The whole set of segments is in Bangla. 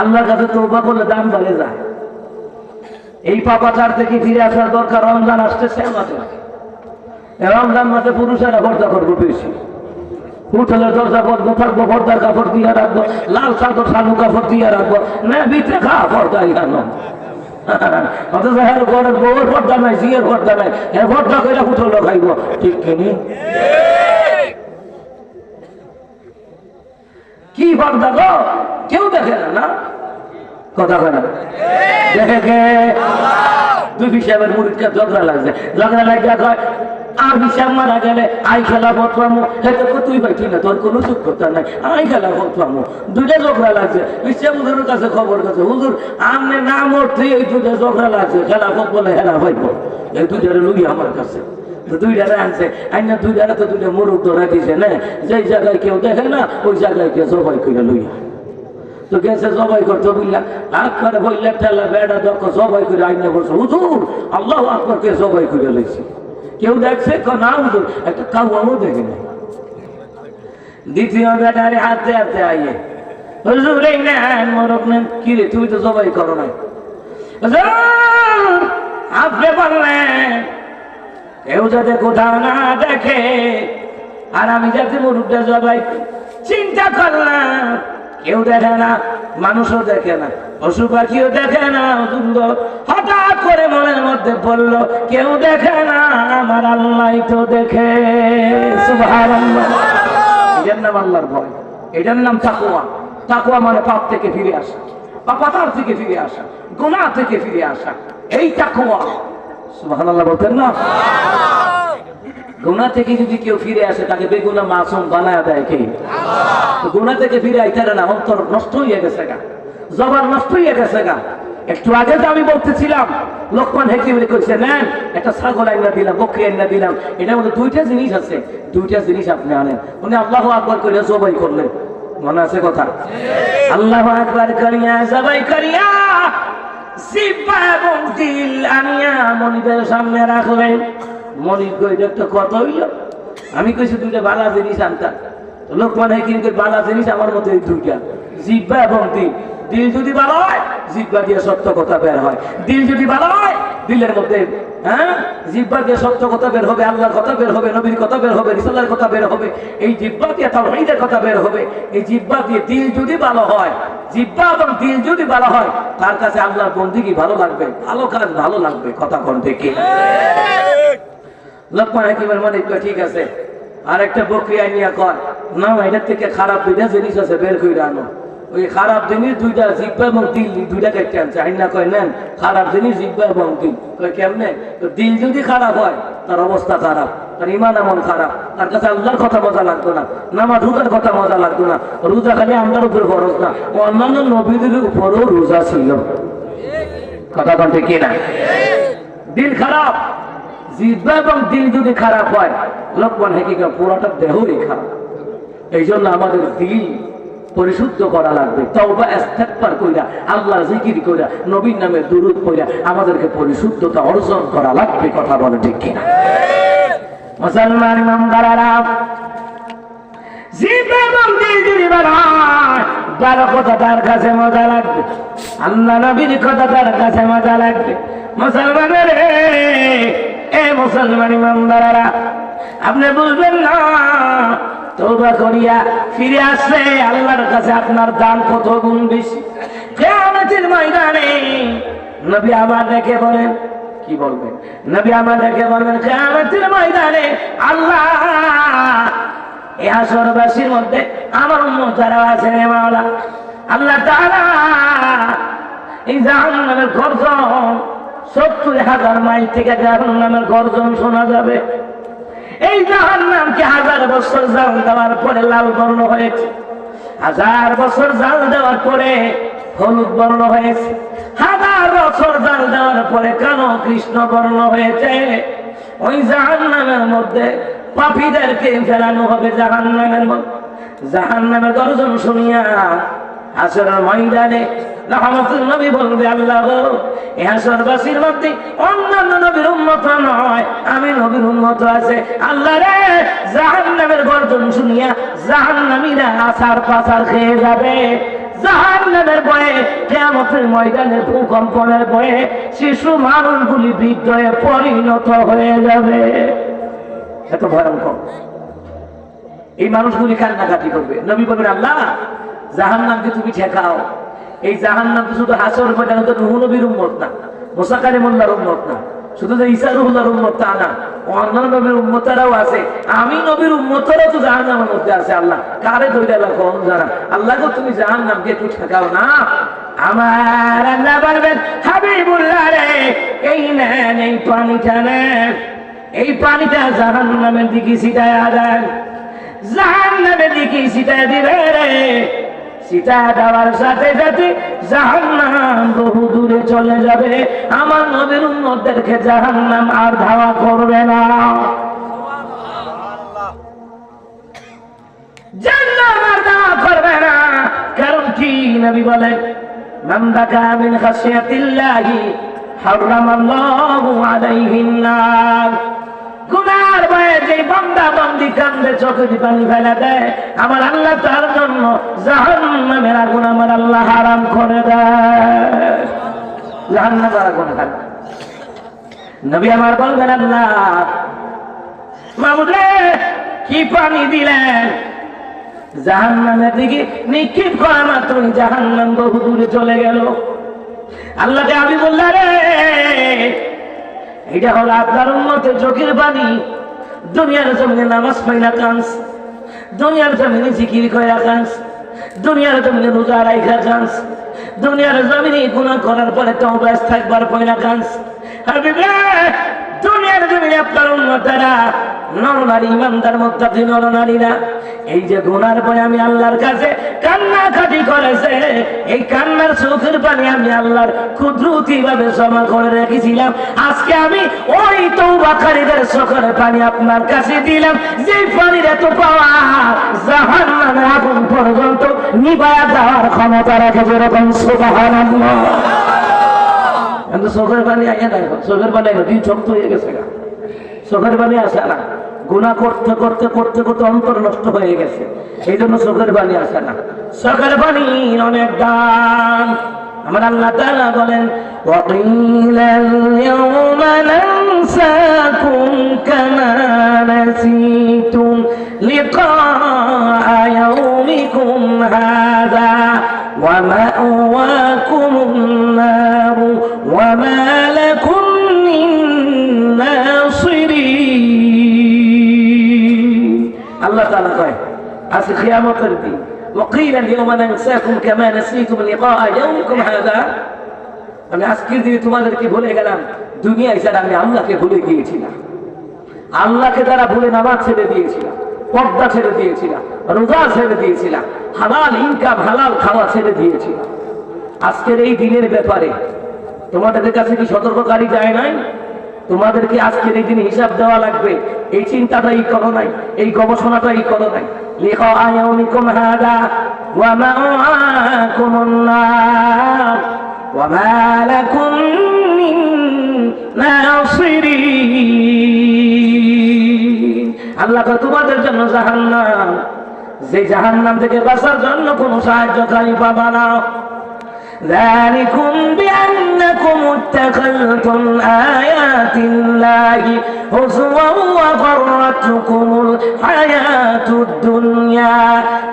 আল্লাহর কাছে তওবা করলে দাম বাড়ে যায়। এই পাপাচার থেকে ফিরে আসার দরকার। রমজান আসতেছে আমাদের, রমজান মাসে পুরুষেরা পর্দা করবো বেশি, হোটেলের দরজা বন্ধ থাকবো, পর্দার কাপড় দিয়ে রাখবো, লাল চাদর সালু কাপড় দিয়ে রাখবো, না ভিতরে খা পর্দা ইহানো। অথচ হ্যাঁ ঘরের বউয়ের পর্দা নাই, জিয়ের পর্দা নাই, হ্যাঁ পর্দা করে হোটেল খাইব, ঠিক কিনি? কি পর্দা গো? কেউ দেখে না, না কথা কেনা দেখে কে? দুই হিসাবের মুরিদকে ঝগড়া লাগছে, ঝগড়া লাগিয়া কয় আর হিসাব মারা গেলে আই খেলা বতরামো, তুই ভাই ঠিক না, তোর কোনো যোগ্যতা নাই, আই খেলা বতরামো। দুইটা ঝগড়া লাগছে, হিসাব হুজুরের কাছে খবর কাছে, হুজুর আমনে না মরতে এই দুইটা ঝগড়া লাগছে, খেলা বলে হেরা হইব, এই দুইটারে লুই আমার কাছে। দুইটারে আনছে, আইনা দুইটারে তো দুইটা মুরুখ ধরা দিছে না, যেই জায়গায় কেউ দেখে না ওই জায়গায় কেউ সবাই করে লুইয়া তো গেছে জবাই করতে বুঝলা, আকবারে বললে ঠেলা বেড়া দক্ষ জবাই করে আইনা বলছে, হুজুর আল্লাহু আকবার কে জবাই করে লইছে। কেউ দেখছে না হুজুর, একটা কাউয়াও দেখে নাই। দ্বিতীয় বেটারে হাতে হাতে আইয়ে, হুজুর এই নেন মোরক নেন। কি রে তুমি তো জবাই করো নাই? আপনি বললেন কেউ যাতে কোথাও না দেখে, আর আমি যাতে মুরুখটা জবাই, চিন্তা করলাম কেউ দেখে না, মানুষও দেখে না, পশু পাখিও দেখে না, হঠাৎ করে মনের মধ্যে পড়লো কেউ দেখে না, আমার আল্লাহ তো দেখে। সুবহানাল্লাহ। এটার নাম আল্লাহর ভয়, এটার নাম তাকওয়া। তাকওয়া মানে পাপ থেকে ফিরে আসা, পাপাচার থেকে ফিরে আসা, গুনাহ থেকে ফিরে আসা, এই তাকওয়া। সুবহানাল্লাহ বলতেন না? গুনাহ থেকে যদি কেউ ফিরে আসে তাকে বেগুনাহ মাসুম বানায় দেয় কে? গুনাহ থেকে ফিরে আইতারে না, অন্তর নষ্ট হয়ে গেছে গা, জবান নষ্ট হয়ে গেছে গা। একটু আগে তো আমি বলতেছিলাম লোকমান হাকিম কইছে নেন একটা ছাগল আইনা দিলাম, বকরি আইনা দিলাম, এটার মধ্যে দুইটা জিনিস আছে, দুইটা জিনিস আপনি আনেন। উনি আল্লাহু আকবার করে জবাই করলেন, মনে আছে কথা? আল্লাহু আকবার করিয়া জবাই করিয়া জিহ্বা এবং দিল আনিয়া মনিবের সামনে রাখলেন। মনিব কই দেখতে কত হইল? আমি কইছি দুইটা বালা জিনিস আনতাম। লোকমান হাকিম কই বালা জিনিস আমার মধ্যে এই দুইটা, জিহ্বা এবং দিল। দিল যদি ভালো হয় জিহ্বা দিয়ে সত্য কথা বের হয়, দিল যদি ভালো হয় দিলের মধ্যে জিহ্বা দিয়ে সত্য কথা বের হবে, আল্লাহর কথা বের হবে, নবীর কথা বের হবে, রিসালার কথা বের হবে, এই জিহ্বা দিয়ে তাওহীদের কথা বের হবে। এই জিহ্বা দিয়ে দিল যদি ভালো হয়, জিহ্বা এবং দিল যদি ভালো হয়, তার কাছে আল্লাহর বন্দেগী ভালো লাগবে, ভালো কাজ ভালো লাগবে। কথা কোন থেকে? লোকমান হাকিমের মনে ঠিক আছে, আর একটা বকরি আইনিয়া কয় না এটার থেকে খারাপ দুইটা জিনিস আছে, বের করে আনো। ওই খারাপ জিনিস দুইটা, জিহ্বা এবং দিল দুইটা কেটে আনছে। আইনা কয় নেন খারাপ জিনিস জিহ্বা এবং দিল। কয় কেমনে? তো দিল যদি খারাপ হয় তার অবস্থা খারাপ, তার ঈমান এমন খারাপ, তার কাছে আল্লাহর কথা মজা লাগতো না, নামাজ রোজার কথা মজা লাগতো না। রোজা খালি আল্লাহর উপরে ফরজ না, অন্যান্য নবীদের উপরেও রোজা ছিল। কথা কোন ঠিক না? দিল খারাপ, জিহ্বা এবং দিল যদি খারাপ হয়, লোকমান হাকিম পুরাটা দেহই খারাপ। এই জন্য আমাদের দিল পরিশুদ্ধ করা লাগবে, তওবা ইস্তেগফার কইরা, আল্লাহর জিকির কইরা, নবীর নামে দুরূদ পড়া আমাদেরকে পরিশুদ্ধতা অর্জন করা লাগবে। কথা বলে ঠিক কিনা? মুসলমান ইমানদারেরা, জিহ্বা এবং দিল যদি ভালো হয়, ভালো কথা তার কাছে মজা লাগবে, আল্লাহ নবীর কথা তার কাছে মজা লাগবে। মুসলমানের মুসলমান ইমানদারেরা, আপনি বুঝবেন না তওবা করিয়া ফিরে আসলে আল্লাহর কাছে আপনার দাম কত গুণ বেশি। কিয়ামতের ময়দানে নবী আমাদেরকে বলেন, কি বলবেন? নবী আমাদেরকে বলবেন কিয়ামতের ময়দানে আল্লাহ এই হাসরবাসীর মধ্যে আমার উম্মত যারা আছে রে মাওলা, আল্লাহ তাআলা এই জাহান্নামের গর্জন ৭০,০০০ মাইল থেকে জাহান্নামের গর্জন শোনা যাবে। এই জাহান্নামকে 1000 বছর জাল দেওয়ার পরে লাল বর্ণ হয়েছে, 1000 বছর জাল দেওয়ার পরে হলুদ বর্ণ হয়েছে, 1000 বছর জাল দেওয়ার পরে কালো কৃষ্ণ বর্ণ হয়েছে। ওই জাহান্নামের মধ্যে পাপীদেরকে ফেলানো হবে জাহান্নামের মধ্যে। জাহান্নামের গর্জন শুনিয়া হাসরের ময়দানে রাহমাতুল নবী বলবে, আল্লাহ গো এই হাসরবাসীর মধ্যে অন্যান্য নবীর উম্মত নয়, আমি নবীর উম্মত আছে। আল্লাহ রে, জাহান্নামের গর্জন শুনিয়া জাহান্নামীরা আছাড় পাছাড় খেয়ে যাবে, জাহান্নামের ভয়ে কিয়ামতের ময়দানে ভূকম্পনের ভয়ে শিশু মানুষগুলি বৃদ্ধ হয়ে পরিণত হয়ে যাবে। এত ভয়ঙ্কর। এই মানুষগুলি কান্নাকাটি করবে। নবী বলবেন, আল্লাহ জাহান্নামকে তুমি ঠেকাও। এই জাহান্নাম তো শুধু হাসর ময়দানে তো নূহ নবীর উম্মত না, মুসা কালিমুল্লাহর উম্মত না, শুধু যে ঈসা রুহুল্লাহর উম্মত তা না, অন্যান্য নবীর উম্মতেরাও আছে। আমি নবীর উম্মতেরাও তো জাহান্নামের মধ্যে আছে। আল্লাহ কারে ধরে রাখো যারা, আল্লাহ গো তুমি জাহান্নামকে একটু ঠেকাও না। আমার আল্লাহ বলবেন, হাবিবুল্লাহ রে এই নেন এই পানিটা নেন, এই পানিটা জাহান্নামের দিকে ছিটায়া দেন, জাহান্নামের দিকে ছিটায়া দিবে রে। সীতা দেওয়ার সাথে সাথে জাহান্নাম বহু দূরে চলে যাবে। আমার নবীর উম্মতদেরকে জাহান্নাম আর ধাওয়া করবে না, জাহান্নাম আর ধাওয়া করবে না। কারণ কি? নবী বলেন, মান বাকা মিন খাশিয়াতিল্লাহি হারামাল্লাহু আলাইহিন নার। গুনার ভয়ে যে বান্দা বান্দি কান্দে চোখে পানি ফেলে দেয়, আমার আল্লাহ তার জন্য জাহান্নামের আগুন আমার আল্লাহ হারাম করে দেয়। জাহান্নামের আগুন হারাম। নবী আমার বলবেন, আল্লাহ মাহমুদ রে কি পানি দিলেন? জাহান্নামের দিকে নিক্ষেপ করা মাত্রই জাহান্নাম বহু দূরে চলে গেল। আল্লাহকে আমি বললাম, রে এটা হলো আপনার উম্মতের চোখের পানি। দুনিয়ার জমিনে নামাজ পড়া কাঁদছ, দুনিয়ার জমিনে জিকির করা কাঁদছ, দুনিয়ার জমিনে রোজা রাখা কাঁদছ, দুনিয়ার জমিনে গুনাহ করার পরে তওবা ইস্তেগফার পড়া কাঁদছ। দুনিয়ার জমিনে আপনার উম্মতেরা নরনারী ইমানদার মুত্তাকি নরনারীরা এই যে গুনার পরে আমি আল্লাহর কাছে কান্নাকাটি করেছে, এই কান্নার চোখের পানি আমি আল্লাহর কুদরতি ভাবে জমা করে রেখেছিলাম। আজকে আমি ওই তওবাকারীদের চোখের পানি আপনার কাছে দিলাম, যে পানির এত পাওয়া জাহান্নামের আগুন পর্যন্ত নিভায়া দেওয়ার ক্ষমতা রাখে। যেরকম সুবহানাল্লাহ। কিন্তু চোখের পানি আইয়া দেখো, চোখের পানি দিন শক্ত হয়ে গেছে, চোখের পানি আসে না। গুনাহ করতে করতে করতে করতে অন্তর নষ্ট হয়ে গেছে, এই জন্য চোখের পানি আসে না। চোখের পানি অনেক দাম। আমার আল্লাহ তাআলা বলেন, ওয়াকিলাল ইয়াওমা নানসাকুম কামা নাসিতুম লিকা ইয়াউমিকুম হাযা ওয়া মা'ওয়াকুমুন নার ওয়া মা লাকুম মিন নাসিরিন। আল্লাহ তাআলা কয় আজ কিয়ামতের দিন, ওয়াকিলা আল-ইয়াওমা নানসাকুম কামা নাসিতুম লিকা ইয়াউমিকুম হাযা, আমি আজকের দিনে তোমাদেরকে ভুলে গেলাম। দুনিয়ায় যারা আমি আল্লাহকে ভুলে গিয়েছিলাম, আল্লাহকে যারা ভুলে নামাজ ছেড়ে দিয়েছিলাম, পর্দা ছেড়ে দিয়েছিলাম, রোজা ছেড়ে দিয়েছিলাম, হালাল ইনকাম হালাল খাওয়া ছেড়ে দিয়েছিলাম, আজকের এই দিনের ব্যাপারে তোমাদের কাছে কি সতর্ককারী যায় নাই? তোমাদেরকে আজকের এই দিনে হিসাব দেওয়া লাগবে, এই চিন্তাটাই করো নাই, এই গবেষণাটাই করো নাই। লিকা ইয়াউমিকুম হাযা ওয়া মা'ওয়াকুমুন নার ওয়া মা লাকুম মিন নাসিরিন। আল্লাহ কয় তোমাদের জন্য জাহান্নাম, যে জাহান্নাম থেকে বাঁচার জন্য কোনো সাহায্যকারী পাবা না। ذلكم بأنكم اتخذتم آيات الله هزوا وغرتكم الحياة الدنيا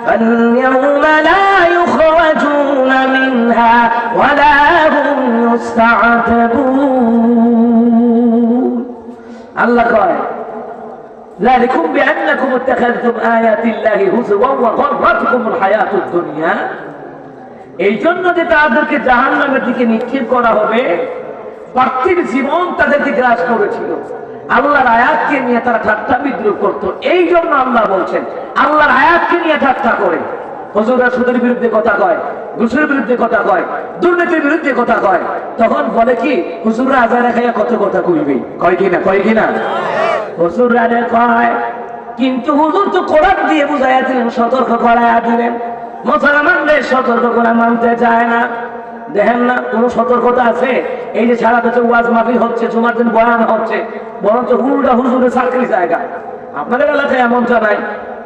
فاليوم لا يخرجون منها ولا هم يستعتبون. الله قال ذلكم بأنكم اتخذتم آيات الله هزوا وغرتكم الحياة الدنيا, এই জন্য যে তাদেরকে জাহান্নামের দিকে নিক্ষেপ করা হবে, পার্থিব জীবন তাদেরকে গ্রাস করেছিল। আল্লাহর আয়াতকে নিয়ে তারা ঠাট্টা বিদ্রুপ করতো। এই জন্য আল্লাহ বলছেন, আল্লাহর আয়াতকে নিয়ে ঠাট্টা করে হুজুররা সুদের বিরুদ্ধে কথা কয়, ঘুষের বিরুদ্ধে কথা কয়, দুর্নীতির বিরুদ্ধে কথা কয়, তখন বলে কি হুজুররা আজারে খাইয়া কত কথা কইবে, কয় কিনা কয় কিনা হুজুররা কয়। কিন্তু হুজুর তো কোরআন দিয়ে বুঝাইয়া দিলেন, সতর্ক করাইয়া দিলেন, মুসলমানদের সতর্ক করে মানতে চায় না। দেখেন না কোন সতর্কতা আছে? এই যে সারা দেশে ওয়াজ মাহফিল হচ্ছে, জুমার দিন বয়ান হচ্ছে, বরঞ্চ হুজুররা হুজুরের চাকরি জায়গা। আপনাদের এলাকায় এমনটা নাই,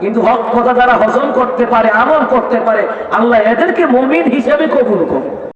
কিন্তু হক কথা যারা হজম করতে পারে, আমল করতে পারে, আল্লাহ এদেরকে মুমিন হিসেবে কবুল করে।